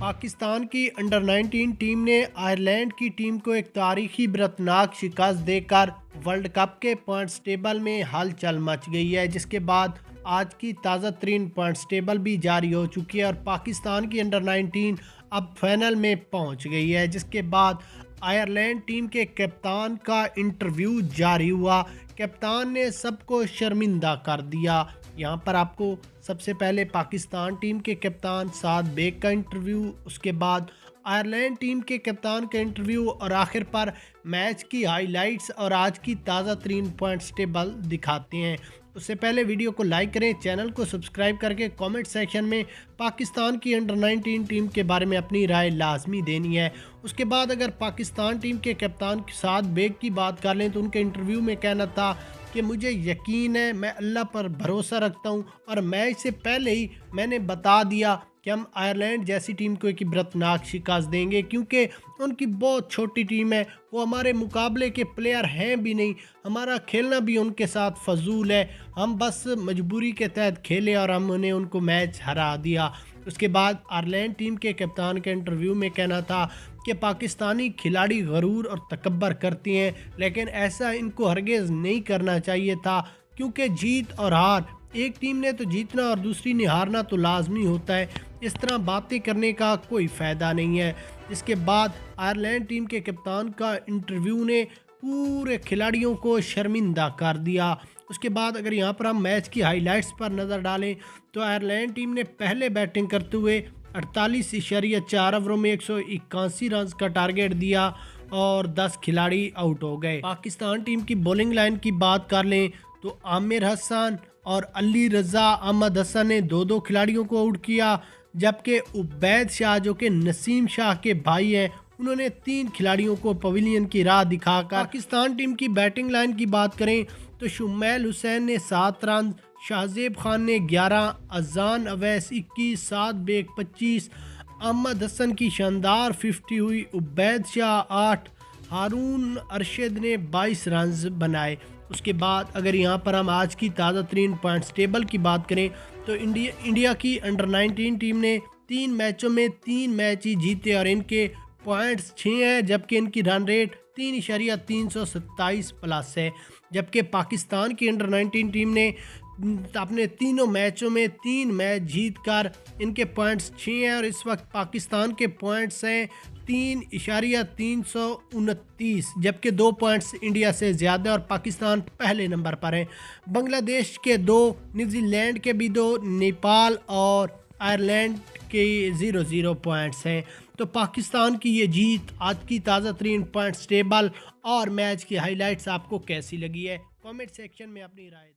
पाकिस्तान की under 19 team ने Ireland की टीम को एक तारीखी बरतनाक शिकस्त देकर वर्ल्ड कप के पॉइंट्स टेबल में हलचल मच गई है, जिसके बाद आज की ताज़ा तरीन पॉइंट्स टेबल भी जारी हो चुकी है और पाकिस्तान की अंडर 19 अब फाइनल में पहुंच गई है। जिसके बाद आयरलैंड टीम के कप्तान का इंटरव्यू जारी हुआ। कप्तान ने सबको शर्मिंदा कर दिया। यहाँ पर आपको सबसे पहले पाकिस्तान टीम के कप्तान साद बेग का इंटरव्यू, उसके बाद आयरलैंड टीम के कप्तान का इंटरव्यू और आखिर पर मैच की हाइलाइट्स और आज की ताज़ा तरीन पॉइंट्स टेबल दिखाते हैं। उससे पहले वीडियो को लाइक करें, चैनल को सब्सक्राइब करके कमेंट सेक्शन में पाकिस्तान की अंडर 19 टीम के बारे में अपनी राय लाजमी देनी है। उसके बाद अगर पाकिस्तान टीम के कप्तान साद बेग की बात कर लें तो उनके इंटरव्यू में कहना था कि मुझे यकीन है, मैं अल्लाह पर भरोसा रखता हूं और मैच से पहले ही मैंने बता दिया कि हम आयरलैंड जैसी टीम को एक इबरतनाक शिकस्त देंगे, क्योंकि उनकी बहुत छोटी टीम है, वो हमारे मुकाबले के प्लेयर हैं भी नहीं, हमारा खेलना भी उनके साथ फजूल है, हम बस मजबूरी के तहत खेले और हमने उनको मैच हरा दिया। उसके बाद आयरलैंड टीम के कप्तान के इंटरव्यू में कहना था कि पाकिस्तानी खिलाड़ी गरूर और तकब्बर करती हैं, लेकिन ऐसा इनको हरगिज़ नहीं करना चाहिए था, क्योंकि जीत और हार, एक टीम ने तो जीतना और दूसरी ने हारना तो लाजमी होता है, इस तरह बातें करने का कोई फ़ायदा नहीं है। इसके बाद आयरलैंड टीम के कप्तान का इंटरव्यू ने पूरे खिलाड़ियों को शर्मिंदा कर दिया। उसके बाद अगर यहाँ पर हम मैच की हाइलाइट्स पर नज़र डालें तो आयरलैंड टीम ने पहले बैटिंग करते हुए 48.4 ओवरों में 181 रन का टारगेट दिया और 10 खिलाड़ी आउट हो गए। पाकिस्तान टीम की बॉलिंग लाइन की बात कर लें तो आमिर हसन और अली रज़ा अहमद हसन ने दो खिलाड़ियों को आउट किया, जबकि उबैद शाह जो कि नसीम शाह के भाई हैं, उन्होंने 3 खिलाड़ियों को पवेलियन की राह दिखाकर। पाकिस्तान टीम की बैटिंग लाइन की बात करें तो शुमैल हुसैन ने 7 रन, शाहजेब खान ने 11, अजान अवैस 21, साद बेग 25, अहमद हसन की शानदार 50 हुई, उबैद शाह 8, हारून अरशद ने 22 रन बनाए। उसके बाद अगर यहाँ पर हम आज की ताज़ा तरीन पॉइंट्स टेबल की बात करें तो इंडिया की अंडर 19 टीम ने 3 मैचों में 3 मैच ही जीते और इनके पॉइंट्स 6 हैं, जबकि इनकी रन रेट 3.327 प्लस है। जबकि पाकिस्तान की अंडर 19 टीम ने अपने तीनों मैचों में 3 मैच जीतकर इनके पॉइंट्स 6 हैं और इस वक्त पाकिस्तान के पॉइंट्स हैं 3.329, जबकि 2 पॉइंट्स इंडिया से ज़्यादा और पाकिस्तान पहले नंबर पर है। बांग्लादेश के 2, न्यूजीलैंड के भी 2, नेपाल और आयरलैंड के 0-0 पॉइंट्स हैं। तो पाकिस्तान की ये जीत, आज की ताज़ा तरीन पॉइंट्स टेबल और मैच की हाइलाइट्स आपको कैसी लगी है, कमेंट सेक्शन में अपनी राय दें।